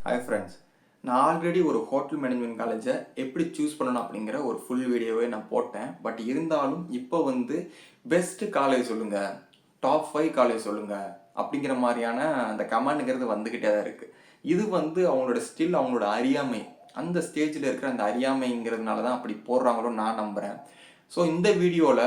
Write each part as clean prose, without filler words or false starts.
Hi friends, நான் already ஒரு hotel management காலேஜை எப்படி சூஸ் பண்ணணும் அப்படிங்கிற ஒரு ஃபுல் வீடியோவே நான் போட்டேன். பட் இருந்தாலும் இப்போ பெஸ்ட்டு காலேஜ் சொல்லுங்கள், டாப் 5 காலேஜ் சொல்லுங்கள் அப்படிங்கிற மாதிரியான அந்த கமெண்ட்ங்கிறது வந்துக்கிட்டே தான் இருக்குது. இது அவங்களோட ஸ்டில் அவங்களோட அறியாமை, அந்த ஸ்டேஜில் இருக்கிற அந்த அறியாமைங்கிறதுனால தான் அப்படி போடுறாங்களோ நான் நம்புகிறேன். ஸோ இந்த வீடியோவில்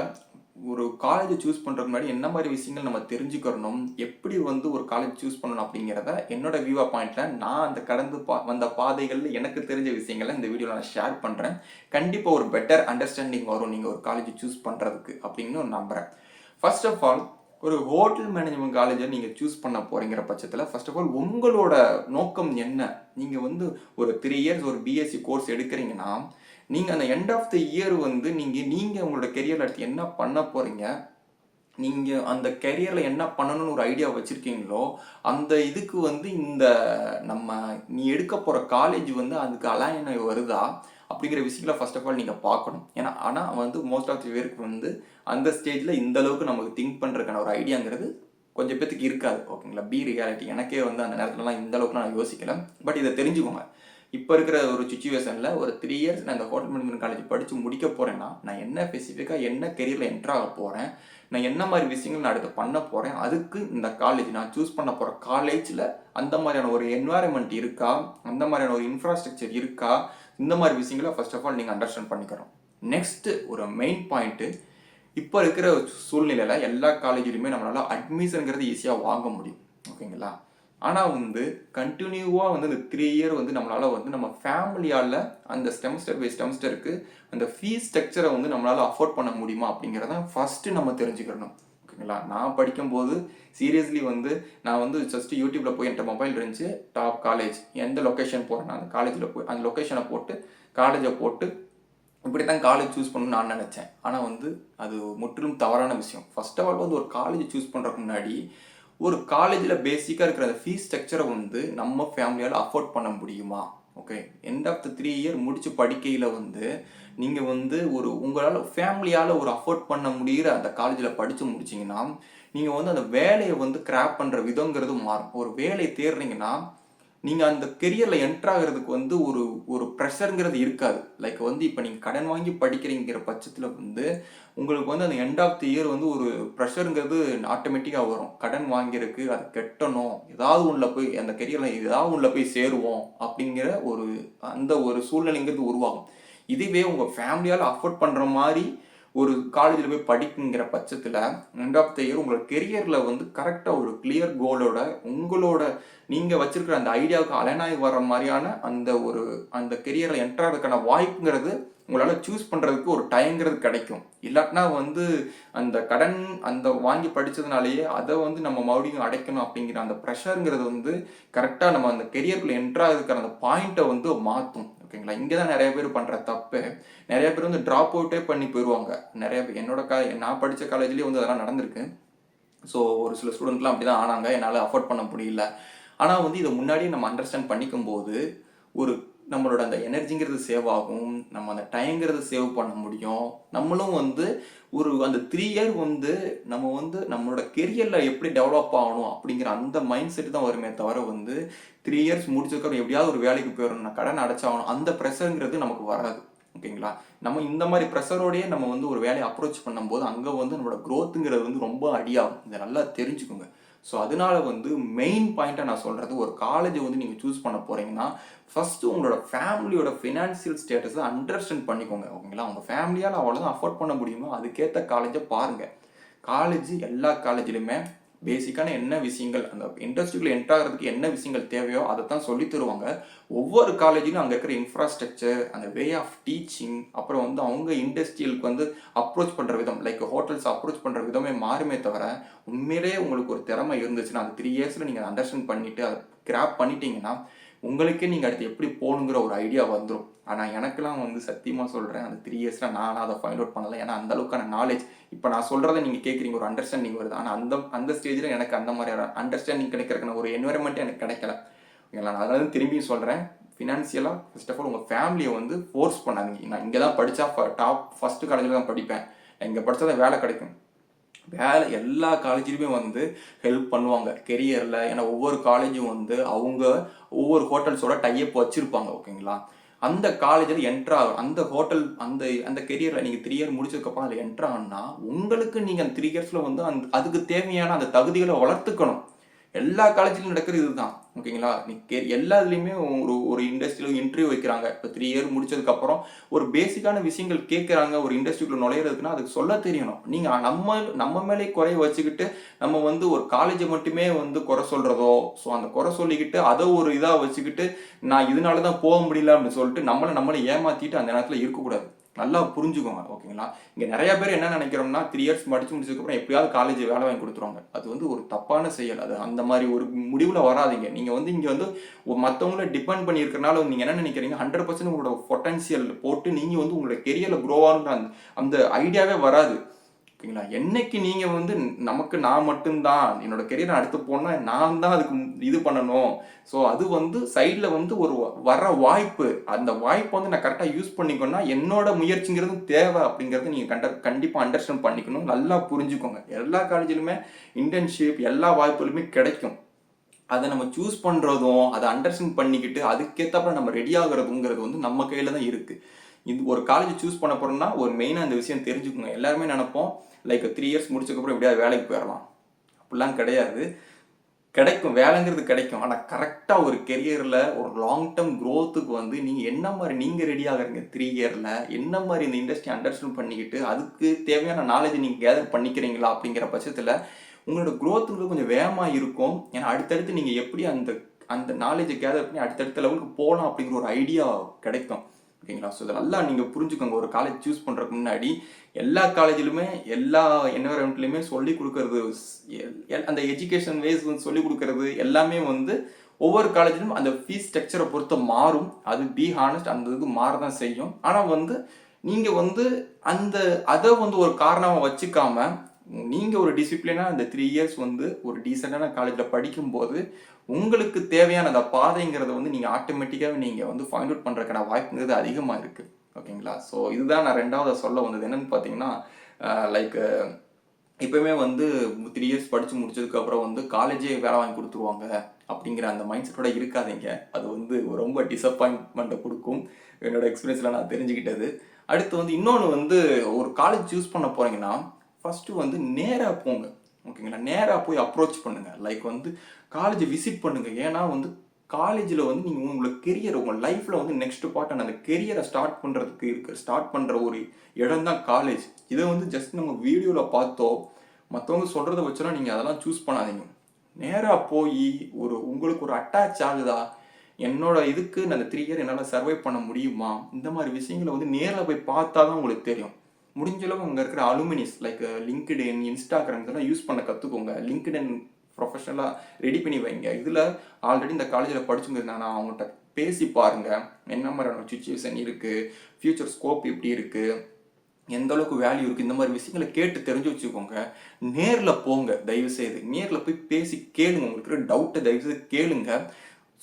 ஒரு காலேஜை சூஸ் பண்ணுறதுக்கு முன்னாடி என்ன மாதிரி விஷயங்கள் நம்ம தெரிஞ்சுக்கணும், எப்படி ஒரு காலேஜ் சூஸ் பண்ணணும் அப்படிங்கிறத என்னோட வியூவா பாயிண்ட்டில் நான் அந்த கடந்து வந்த பாதைகளில் எனக்கு தெரிஞ்ச விஷயங்களை இந்த வீடியோவில் நான் ஷேர் பண்ணுறேன். கண்டிப்பாக ஒரு பெட்டர் அண்டர்ஸ்டாண்டிங் வரும் நீங்கள் ஒரு காலேஜ் சூஸ் பண்ணுறதுக்கு அப்படின்னு நம்புகிறேன். ஃபர்ஸ்ட் ஆஃப் ஆல், ஒரு ஹோட்டல் மேனேஜ்மெண்ட் காலேஜை நீங்கள் சூஸ் பண்ண போகிறீங்கிற பட்சத்தில் ஃபர்ஸ்ட் ஆஃப் ஆல் உங்களோட நோக்கம் என்ன? நீங்கள் ஒரு 3 இயர்ஸ் ஒரு பிஎஸ்சி கோர்ஸ் எடுக்கிறீங்கன்னா நீங்கள் அந்த எண்ட் ஆஃப் த இயர் நீங்கள் உங்களோட கெரியரில் அடுத்து என்ன பண்ண போகிறீங்க, நீங்கள் அந்த கெரியரில் என்ன பண்ணணும்னு ஒரு ஐடியா வச்சுருக்கீங்களோ அந்த இதுக்கு இந்த நீ எடுக்க போகிற காலேஜ் அதுக்கு அலைன் வருதா அப்படிங்கிற விஷயங்களை ஃபர்ஸ்ட் ஆஃப் ஆல் நீங்கள் பார்க்கணும். ஏன்னா ஆனால் மோஸ்ட் ஆஃப் தி பேருக்கு அந்த ஸ்டேஜில் இந்த அளவுக்கு நமக்கு திங்க் பண்ணுறதுக்கான ஒரு ஐடியாங்கிறது கொஞ்சம் பேத்துக்கு இருக்காது. ஓகேங்களா, பி ரியாலிட்டி. எனக்கே அந்த நேரத்துலலாம் இந்த அளவுக்கு நான் யோசிக்கல. பட் இதை தெரிஞ்சுக்கோங்க, இப்போ இருக்கிற ஒரு சுச்சுவேஷனில் ஒரு 3 இயர்ஸ் நான் இந்த ஹோட்டல் மேனேஜ்மெண்ட் காலேஜ் படித்து முடிக்க போகிறேன்னா நான் என்ன ஸ்பெசிஃபிக்காக என்ன கெரியரில் என்ட்ரு ஆக போகிறேன், நான் என்ன மாதிரி விஷயங்கள் நான் அடுத்து பண்ண போகிறேன், அதுக்கு இந்த காலேஜ் நான் சூஸ் பண்ண போகிற காலேஜில் அந்த மாதிரியான ஒரு என்வாயர்மெண்ட் இருக்கா, அந்த மாதிரியான ஒரு இன்ஃப்ராஸ்ட்ரக்சர் இருக்கா, இந்த மாதிரி விஷயங்களை ஃபர்ஸ்ட் ஆஃப் ஆல் நீங்கள் அண்டர்ஸ்டாண்ட் பண்ணிக்கிறோம். நெக்ஸ்ட்டு ஒரு மெயின் பாயிண்ட்டு, இப்போ இருக்கிற சூழ்நிலையில் எல்லா காலேஜ்லையுமே நம்மளால் அட்மிஷனுங்கிறது ஈஸியாக வாங்க முடியும். ஓகேங்களா, ஆனால் கண்டினியூவாக இந்த 3 இயர் நம்மளால் நம்ம ஃபேமிலியால் அந்த செமஸ்டர் பை செமஸ்டருக்கு அந்த ஃபீஸ் ஸ்ட்ரக்சரை நம்மளால் அஃபோர்ட் பண்ண முடியுமா அப்படிங்கிறத ஃபஸ்ட்டு நம்ம தெரிஞ்சுக்கணும். ஓகேங்களா, நான் படிக்கும்போது சீரியஸ்லி நான் ஜஸ்ட்டு யூடியூப்பில் போய் என்கிட்ட மொபைல் இருந்துச்சு, டாப் காலேஜ் எந்த லொக்கேஷன் போகிறேன்னா அந்த காலேஜில் போய் அந்த லொக்கேஷனை போட்டு காலேஜை போட்டு இப்படி தான் காலேஜ் சூஸ் பண்ணணும்னு நான் நினச்சேன். ஆனால் அது முற்றிலும் தவறான விஷயம். ஃபர்ஸ்ட் ஆஃப் ஆல் ஒரு காலேஜ் சூஸ் பண்ணுறதுக்கு முன்னாடி ஒரு காலேஜில் பேசிக்காக இருக்கிற அந்த ஃபீஸ் ஸ்ட்ரக்சரை நம்ம ஃபேமிலியால் அஃபோர்ட் பண்ண முடியுமா? Okay, end of the 3 year முடிச்சு படிக்கையில் நீங்கள் உங்களால் ஃபேமிலியால் ஒரு அஃபோர்ட் பண்ண முடிகிற அந்த காலேஜில் படித்து முடிச்சிங்கன்னா நீங்கள் அந்த வேலையை கிராப் பண்ணுற விதங்கிறது மாறும். ஒரு வேலையை தேடுறீங்கன்னா நீங்கள் அந்த கெரியரில் என்ட்ராகிறதுக்கு ஒரு ஒரு ப்ரெஷருங்கிறது இருக்காது. லைக் இப்போ நீங்கள் கடன் வாங்கி படிக்கிறீங்கிற பட்சத்தில் உங்களுக்கு அந்த எண்ட் ஆஃப் தி இயர் ஒரு ப்ரெஷருங்கிறது ஆட்டோமேட்டிக்காக வரும். கடன் வாங்கியிருக்கு, அதை கட்டணும், ஏதாவது ஒன்றில் போய் அந்த கெரியரில் ஏதாவது ஒன்றில் போய் சேருவோம் அப்படிங்கிற அந்த ஒரு சூழ்நிலைங்கிறது உருவாகும். இதுவே உங்கள் ஃபேமிலியால் அஃபோர்ட் பண்ணுற மாதிரி ஒரு காலேஜில் போய் படிக்குங்கிற பட்சத்தில் எண்ட் ஆஃப் த இயர் உங்களோட கெரியரில் கரெக்டாக ஒரு கிளியர் கோலோட உங்களோட நீங்கள் வச்சிருக்கிற அந்த ஐடியாவுக்கு அலைனாகி வர மாதிரியான அந்த கெரியரில் என்ட்ராகிறதுக்கான வாய்ப்புங்கிறது உங்களால் சூஸ் பண்ணுறதுக்கு ஒரு டைம்ங்கிறது கிடைக்கும். இல்லாட்டினா அந்த கடன் வாங்கி படித்ததுனாலேயே அதை நம்ம மறுபடியும் அடைக்கணும் அப்படிங்கிற அந்த ப்ரெஷருங்கிறது கரெக்டாக நம்ம அந்த கெரியருக்குள்ளே என்ட்ராகிறதுக்கான அந்த பாயிண்ட்டை மாற்றும். ஓகேங்களா, இங்கே தான் நிறைய பேர் பண்ணுற தப்பு. நிறைய பேர் ட்ராப் அவுட்டே பண்ணி போயிடுவாங்க. நிறைய பேர் நான் படித்த காலேஜ்லேயே அதெல்லாம் நடந்திருக்கு. ஸோ ஒரு சில ஸ்டூடெண்ட்லாம் அப்படி தான் ஆனாங்க, என்னால் அஃபோர்ட் பண்ண முடியல. ஆனால் இதை முன்னாடியே நம்ம அண்டர்ஸ்டாண்ட் பண்ணிக்கும் போது நம்மளோட அந்த எனர்ஜிங்கிறது சேவ் ஆகும், நம்ம அந்த டைம்ங்கிறது சேவ் பண்ண முடியும். நம்மளும் அந்த 3 இயர் நம்ம நம்மளோட கெரியரில் எப்படி டெவலப் ஆகணும் அப்படிங்கிற அந்த மைண்ட் செட் தான் வருமே தவிர 3 இயர்ஸ் முடிச்சதுக்கப்புறம் எப்படியாவது ஒரு வேலைக்கு போயிடணும், நான் கடன் அடைச்சாகணும், அந்த ப்ரெஷருங்கிறது நமக்கு வராது. ஓகேங்களா, நம்ம இந்த மாதிரி ப்ரெஷரோடையே நம்ம ஒரு வேலையை அப்ரோச் பண்ணும்போது அங்கே நம்மளோட க்ரோத்துங்கிறது ரொம்ப அடியாகும். இதை நல்லா தெரிஞ்சுக்கோங்க. ஸோ அதனால மெயின் பாயிண்ட்டாக நான் சொல்கிறது, ஒரு காலேஜை நீங்கள் சூஸ் பண்ண போகிறீங்கன்னா ஃபஸ்ட்டு உங்களோட ஃபேமிலியோட ஃபினான்ஷியல் ஸ்டேட்டஸை அண்டர்ஸ்டாண்ட் பண்ணிக்கோங்க. ஓகேங்களா, உங்கள் ஃபேமிலியால் அவ்வளோதான் அஃபோர்ட் பண்ண முடியுமோ அதுக்கேற்ற காலேஜை பாருங்கள். காலேஜ் எல்லா காலேஜ்லையுமே பேசிக்கான என்ன விஷயங்கள் அந்த இண்டஸ்ட்ரிக்குள்ள என்ட்ராகிறதுக்கு என்ன விஷயங்கள் தேவையோ அதை தான் சொல்லி தருவாங்க. ஒவ்வொரு காலேஜிலும் அங்கே இருக்கிற இன்ஃப்ராஸ்ட்ரக்சர், அந்த வே ஆஃப் டீச்சிங், அப்புறம் அவங்க இண்டஸ்ட்ரியலுக்கு அப்ரோச் பண்ணுற விதம், லைக் ஹோட்டல்ஸ் அப்ரோச் பண்ணுற விதமே மாறுமே தவிர உண்மையிலே உங்களுக்கு ஒரு திறமை இருந்துச்சுன்னா அந்த 3 இயர்ஸில் நீங்கள் அண்டர்ஸ்டாண்ட் பண்ணிவிட்டு அதை கிராப் பண்ணிட்டீங்கன்னா உங்களுக்கே நீங்கள் அடுத்து எப்படி போகணுங்கிற ஒரு ஐடியா வந்துடும். ஆனால் எனக்கெல்லாம் சத்தியமாக சொல்கிறேன், அந்த 3 இயர்ஸில் நான் அதை ஃபைண்ட் அவுட் பண்ணலை. ஏன்னா அந்த அளவுக்கான நாலேஜ் இப்போ நான் சொல்கிறத நீங்கள் கேட்குறீங்க, ஒரு அண்டர்ஸ்டாண்டிங் வருது. ஆனால் அந்த ஸ்டேஜில் எனக்கு அந்த மாதிரியான அண்டர்ஸ்டாண்டிங் கிடைக்கிறதுக்கான ஒரு என்வரன்மெண்ட்டே எனக்கு கிடைக்கல. ஓகேங்களா, நான் அதாவது திரும்பியும் சொல்கிறேன், ஃபினான்ஷியலாக ஃபர்ஸ்ட் ஆஃப் ஆல் உங்கள் ஃபேமிலியை ஃபோர்ஸ் பண்ணாதீங்க. நான் இங்கே தான் படித்தா டாப் ஃபஸ்ட்டு காலேஜில் தான் படிப்பேன், இங்கே படித்தா தான் வேலை கிடைக்கும், எல்லா காலேஜ்லையுமே வந்து ஹெல்ப் பண்ணுவாங்க கெரியரில். ஏன்னா ஒவ்வொரு காலேஜும் வந்து அவங்க ஒவ்வொரு ஹோட்டல்ஸோட டைப் வச்சுருப்பாங்க. ஓகேங்களா? அந்த காலேஜில் என்ட்ரு அந்த ஹோட்டல் அந்த அந்த கெரியரில் நீங்கள் 3 இயர் முடிச்சதுக்கப்புறம் அதில் என்ட்ரு ஆகுனா உங்களுக்கு நீங்கள் அந்த 3 இயர்ஸில் வந்து அதுக்கு தேவையான அந்த தகுதிகளை வளர்த்துக்கணும். எல்லா காலேஜ்லையும் நடக்கிறது இதுதான். ஓகேங்களா? எல்லா இதுலேயுமே ஒரு ஒரு இண்டஸ்ட்ரியில் இன்டர்வியூ வைக்கிறாங்க. இப்போ 3 இயர் முடிச்சதுக்கப்புறம் ஒரு பேசிக்கான விஷயங்கள் கேட்குறாங்க ஒரு இண்டஸ்ட்ரிக்குள்ள நுழையிறதுக்குன்னா அதுக்கு சொல்ல தெரியணும். நீங்கள் நம்ம மேலே குறைய வச்சுக்கிட்டு நம்ம வந்து ஒரு காலேஜை மட்டுமே வந்து குறை சொல்கிறதோ, ஸோ அந்த குறை சொல்லிக்கிட்டு அதை ஒரு இதாக வச்சுக்கிட்டு நான் இதனால தான் போக முடியல அப்படின்னு சொல்லிட்டு நம்மளை ஏமாற்றிட்டு அந்த நேரத்தில் இருக்கக்கூடாது. நல்லா புரிஞ்சுக்கோங்க. ஓகேங்களா? இங்கே நிறைய பேர் என்ன நினைக்கிறோம்னா 3 இயர்ஸ் படிச்சு முடிச்சதுக்கப்புறம் எப்படியாவது காலேஜ் வேலை வாங்கி கொடுத்துருவாங்க. அது வந்து ஒரு தப்பான செயல். அது அந்த மாதிரி ஒரு முடிவில் வராதிங்க. நீங்கள் வந்து இங்கே வந்து மற்றவங்கள டிபெண்ட் பண்ணி இருக்கிறனால நீங்கள் என்ன நினைக்கிறீங்க 100% உங்களோட பொட்டன்ஷியல் போட்டு நீங்கள் வந்து உங்களோட கெரியரில் க்ரோ ஆகுன்ற அந்த ஐடியாவே வராது. ஓகேங்களா? என்னைக்கு நீங்கள் வந்து நமக்கு நான் மட்டும்தான் என்னோட கெரியரை அடுத்து போனால் நான் தான் அதுக்கு இது பண்ணணும். ஸோ அது வந்து சைடில் வந்து ஒரு வர வாய்ப்பு, அந்த வாய்ப்பை வந்து நான் கரெக்டாக யூஸ் பண்ணிக்கணும்னா என்னோட முயற்சிங்கிறது தேவை அப்படிங்கிறது நீங்கள் கண்டிப்பாக அண்டர்ஸ்டாண்ட் பண்ணிக்கணும். நல்லா புரிஞ்சுக்கோங்க. எல்லா காலேஜிலுமே இன்டர்ன்ஷிப் எல்லா வாய்ப்புகளுமே கிடைக்கும். அதை நம்ம சூஸ் பண்ணுறதும் அதை அண்டர்ஸ்டாண்ட் பண்ணிக்கிட்டு அதுக்கேற்றப்ப நம்ம ரெடி ஆகுறதுங்கிறது வந்து நம்ம கையில் தான் இருக்குது. இது ஒரு காலேஜ் சூஸ் பண்ண போகிறோம்னா ஒரு மெயினாக அந்த விஷயம் தெரிஞ்சுக்கோங்க. எல்லாருமே நினைப்போம் லைக் 3 இயர்ஸ் முடிச்சதுக்கப்புறம் எப்படியாவது வேலைக்கு போயிடலாம். அப்படிலாம் கிடையாது. கிடைக்கும், வேலைங்கிறது கிடைக்கும். ஆனால் கரெக்டாக ஒரு கெரியரில் ஒரு லாங் டேர்ம் க்ரோத்துக்கு வந்து நீங்கள் என்ன மாதிரி நீங்கள் ரெடி ஆகுறீங்க 3 இயரில் என்ன மாதிரி இந்த இண்டஸ்ட்ரி அண்டர்ஸ்டாண்ட் பண்ணிக்கிட்டு அதுக்கு தேவையான நாலேஜ் நீங்கள் கேதர் பண்ணிக்கிறீங்களா அப்படிங்கிற பட்சத்தில் உங்களோட க்ரோத்துங்கிறது கொஞ்சம் வேகமாக இருக்கும். ஏன்னா அடுத்தடுத்து நீங்கள் எப்படி அந்த அந்த நாலேஜை கேதர் பண்ணி அடுத்தடுத்த லெவலுக்கு போகலாம் அப்படிங்கிற ஒரு ஐடியா கிடைக்கும். ஓகேங்களா? ஸோ இதை நல்லா நீங்கள் புரிஞ்சுக்கோங்க. ஒரு காலேஜ் சூஸ் பண்ணுறதுக்கு முன்னாடி எல்லா காலேஜிலுமே எல்லா என்வரன்மெண்ட்லையுமே சொல்லி கொடுக்கறது அந்த எஜுகேஷன் வேஸ் வந்து சொல்லிக் கொடுக்கறது எல்லாமே வந்து ஒவ்வொரு காலேஜிலும் அந்த ஃபீஸ் ஸ்ட்ரக்சரை பொறுத்த மாறும். அது பி ஹானஸ்ட் அந்த இது மாறதான் செய்யும். ஆனால் வந்து நீங்கள் வந்து அதை வந்து ஒரு காரணமாக வச்சுக்காம நீங்கள் ஒரு டிசிப்ளினாக அந்த 3 இயர்ஸ் வந்து ஒரு டீசெண்டான காலேஜில் படிக்கும்போது உங்களுக்கு தேவையான அந்த பாதைங்கிறத வந்து நீங்கள் ஆட்டோமேட்டிக்காக நீங்கள் வந்து ஃபைண்ட் அவுட் பண்ணுறதுக்கான வாய்ப்புங்கிறது அதிகமாக இருக்குது. ஓகேங்களா? ஸோ இதுதான் நான் ரெண்டாவது சொல்ல வந்தது. என்னென்னு பார்த்தீங்கன்னா லைக் இப்போவுமே வந்து 3 இயர்ஸ் படித்து முடிச்சதுக்கப்புறம் வந்து காலேஜே வேலை வாங்கி கொடுத்துருவாங்க அப்படிங்கிற அந்த மைண்ட் செட்டோட இருக்காதீங்க. அது வந்து ரொம்ப டிசப்பாயின்ட்மெண்ட்டை கொடுக்கும். என்னோட எக்ஸ்பீரியன்ஸில் நான் தெரிஞ்சுக்கிட்டது. அடுத்து வந்து இன்னொன்று வந்து ஒரு காலேஜ் சூஸ் பண்ண போகிறீங்கன்னா ஃபஸ்ட்டு வந்து நேராக போங்க. ஓகேங்களா? நேராக போய் அப்ரோச் பண்ணுங்கள். லைக் வந்து காலேஜை விசிட் பண்ணுங்கள். ஏன்னா வந்து காலேஜில் வந்து நீங்கள் உங்களோட கெரியர் உங்கள் லைஃப்பில் வந்து நெக்ஸ்ட் பார்ட் அந்த கெரியரை ஸ்டார்ட் பண்ணுற ஒரு இடம் தான் காலேஜ். இதை வந்து ஜஸ்ட் நம்ம வீடியோவில் பார்த்தோ மற்றவங்க சொல்கிறத வச்சோன்னா நீங்கள் அதெல்லாம் சூஸ் பண்ணாதீங்க. நேராக போய் உங்களுக்கு ஒரு அட்டாச் ஆகுதா, என்னோட இதுக்கு நான் அந்த 3 இயர் என்னால் சர்வை பண்ண முடியுமா, இந்த மாதிரி விஷயங்களை வந்து நேரில் போய் பார்த்தா தான் உங்களுக்கு தெரியும். முடிஞ்சளவு அங்கே இருக்கிற அலுமினிஸ் லைக் லிங்க்டின், இன்ஸ்டாகிராம் இதெல்லாம் யூஸ் பண்ண கற்றுக்கோங்க. லிங்க்டின் ப்ரொஃபஷனலாக ரெடி பண்ணி வைங்க. இதில் ஆல்ரெடி இந்த காலேஜில் படிச்சுங்க நான் அவங்கள்ட்ட பேசி பாருங்கள். என்ன மாதிரியான சுச்சுவேஷன் இருக்குது, ஃப்யூச்சர் ஸ்கோப் எப்படி இருக்குது, எந்த அளவுக்கு வேல்யூ இருக்குது, இந்த மாதிரி விஷயங்களை கேட்டு தெரிஞ்சு வச்சுக்கோங்க. நேரில் போங்க. தயவுசெய்து நேரில் போய் பேசி கேளுங்க. உங்களுக்கு இருக்கிற டவுட்டை தயவுசெய்து கேளுங்க.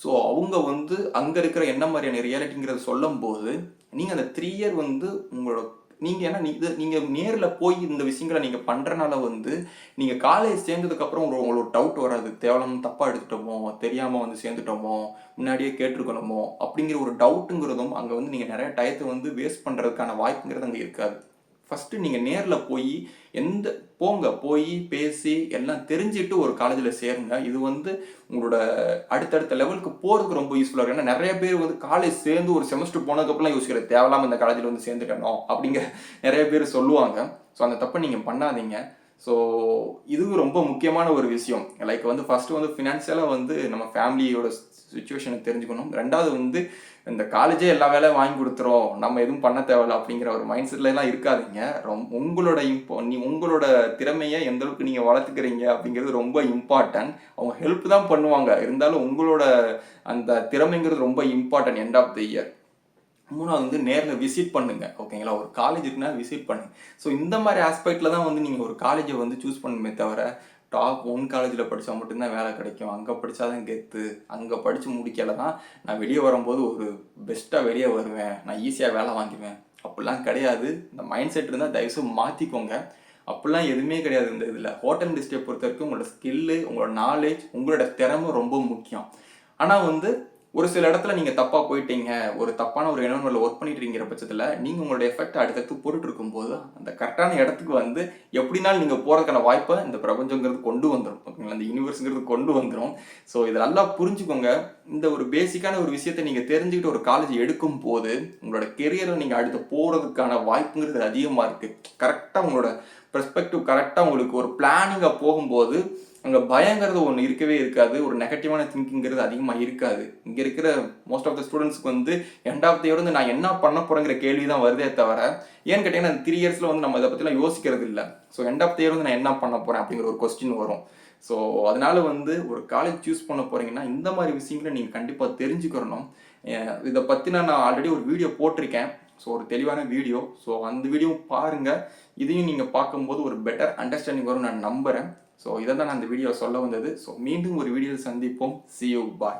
ஸோ அவங்க வந்து அங்கே இருக்கிற என்ன மாதிரியான ரியாலிட்டிங்கிறத சொல்லும் போது நீங்கள் அந்த 3 இயர் வந்து உங்களோட நீங்கள் நேரில் போய் இந்த விஷயங்களை நீங்கள் பண்ணுறனால வந்து நீங்கள் காலேஜ் சேர்ந்ததுக்கப்புறம் உங்களோட டவுட் வராது. தேவலாம் தப்பாக எடுத்துட்டோமோ, தெரியாமல் வந்து சேர்ந்துட்டோமோ, முன்னாடியே கேட்டிருக்கணுமோ அப்படிங்கிற ஒரு டவுட்டுங்கிறதும் அங்கே வந்து நீங்கள் நிறைய டயத்தை வந்து வேஸ்ட் பண்ணுறதுக்கான வாய்ப்புங்கிறது அங்கே இருக்காது. ஃபஸ்ட்டு நீங்கள் நேரில் போய் பேசி எல்லாம் தெரிஞ்சுட்டு ஒரு காலேஜில் சேருங்க. இது வந்து உங்களோட அடுத்தடுத்த லெவலுக்கு போகிறதுக்கு ரொம்ப யூஸ்ஃபுல்லாக இருக்கும். ஏன்னா நிறைய பேர் வந்து காலேஜ் சேர்ந்து ஒரு செமஸ்டர் போனதுக்கப்புறம் யோசிக்கிறது தேவையில்லாமல் இந்த காலேஜில் வந்து சேர்ந்துட்டணும் அப்படிங்கிற நிறைய பேர் சொல்லுவாங்க. ஸோ அந்த தப்பை நீங்கள் பண்ணாதீங்க. ஸோ இது ரொம்ப முக்கியமான ஒரு விஷயம். லைக் வந்து ஃபஸ்ட்டு வந்து ஃபினான்ஷியலாக வந்து நம்ம ஃபேமிலியோட சுச்சுவேஷனை தெரிஞ்சுக்கணும். ரெண்டாவது வந்து இந்த காலேஜே எல்லா வேலையும் வாங்கி கொடுத்துரும், நம்ம எதுவும் பண்ண தேவையில்ல அப்படிங்கிற ஒரு மைண்ட் செட்லாம் இருக்காதீங்க. உங்களோட திறமையை எந்த அளவுக்கு நீங்கள் வளர்த்துக்கிறீங்க அப்படிங்கிறது ரொம்ப இம்பார்ட்டன்ட். அவங்க ஹெல்ப் தான் பண்ணுவாங்க, இருந்தாலும் உங்களோட அந்த திறமைங்கிறது ரொம்ப important end of the year. மூணாவது வந்து நேரில் விசிட் பண்ணுங்க. ஓகேங்களா? ஒரு காலேஜ் இருக்குன்னா விசிட் பண்ணுங்க. ஸோ இந்த மாதிரி ஆஸ்பெக்டில் தான் வந்து நீங்கள் ஒரு காலேஜை வந்து சூஸ் பண்ணுமே தவிர டாப் 1 காலேஜில் படித்தா மட்டும்தான் வேலை கிடைக்கும், அங்கே படித்தா தான் கெத்து, அங்கே படித்து முடிக்கல தான் நான் வெளியே வரும்போது ஒரு பெஸ்ட்டாக வெளியே வருவேன், நான் ஈஸியாக வேலை வாங்குவேன், அப்படிலாம் கிடையாது. இந்த மைண்ட் செட் இருந்தால் தயவுசெய்து மாற்றிக்கோங்க. அப்படிலாம் எதுவுமே கிடையாது இந்த இதில். ஹோட்டல் இண்டஸ்ட்ரியை பொறுத்த வரைக்கும் உங்களோட ஸ்கில்லு, உங்களோட நாலேஜ், உங்களோட திறமை ரொம்ப முக்கியம். ஆனால் வந்து ஒரு சில இடத்துல நீங்கள் தப்பாக போயிட்டீங்க, ஒரு தப்பான ஒரு என்வரன்மெண்ட்ல ஒர்க் பண்ணிட்டு இருக்கிற பட்சத்தில் நீங்கள் உங்களோட எஃபெக்ட் அடுத்தடுத்து போட்டுட்டு இருக்கும்போது அந்த கரெக்டான இடத்துக்கு வந்து எப்படினாலும் நீங்கள் போகிறதுக்கான வாய்ப்பை இந்த பிரபஞ்சங்கிறது கொண்டு வந்துடும். ஓகேங்களா? இந்த யூனிவர்ஸுங்கிறது கொண்டு வந்துடும். ஸோ இதை நல்லா புரிஞ்சுக்கோங்க. இந்த ஒரு பேசிக்கான ஒரு விஷயத்தை நீங்கள் தெரிஞ்சுக்கிட்டு ஒரு காலேஜ் எடுக்கும் போது உங்களோட கெரியரை நீங்கள் அடுத்து போகிறதுக்கான வாய்ப்புங்கிறது அதிகமாக இருக்குது. கரெக்டாக உங்களோட பெர்ஸ்பெக்டிவ் கரெக்டாக உங்களுக்கு ஒரு பிளானிங்காக போகும்போது அங்கே பயங்கிறது ஒன்று இருக்கவே இருக்காது. ஒரு நெகட்டிவான திங்கிங்கிறது அதிகமாக இருக்காது. இங்கே இருக்கிற மோஸ்ட் ஆஃப் த ஸ்டூடெண்ட்ஸ்க்கு வந்து எண்ட் ஆஃப் த இயர் வந்து நான் என்ன பண்ண போகிறேங்கிற கேள்வி தான் வருதே தவிர, ஏன்னு கேட்டிங்கன்னா அந்த 3 இயர்ஸில் வந்து நம்ம இதை பற்றிலாம் யோசிக்கிறது இல்லை. So end of the year வந்து நான் என்ன பண்ண போகிறேன் அப்படிங்கிற ஒரு கொஸ்டின் வரும். ஸோ அதனால வந்து ஒரு காலேஜ் சூஸ் பண்ண போகிறீங்கன்னா இந்த மாதிரி விஷயங்களை நீங்கள் கண்டிப்பாக தெரிஞ்சுக்கிறணும். இதை பற்றி நான் ஆல்ரெடி ஒரு வீடியோ போட்டிருக்கேன். ஸோ ஒரு தெளிவான வீடியோ. ஸோ அந்த வீடியோ பாருங்கள். இதையும் நீங்கள் பார்க்கும்போது ஒரு பெட்டர் அண்டர்ஸ்டாண்டிங் வரும் நான் நம்புகிறேன். ஸோ இதை தான் நான் இந்த வீடியோ சொல்ல வந்தது. ஸோ மீண்டும் ஒரு வீடியோவில் சந்திப்போம். See you. Bye.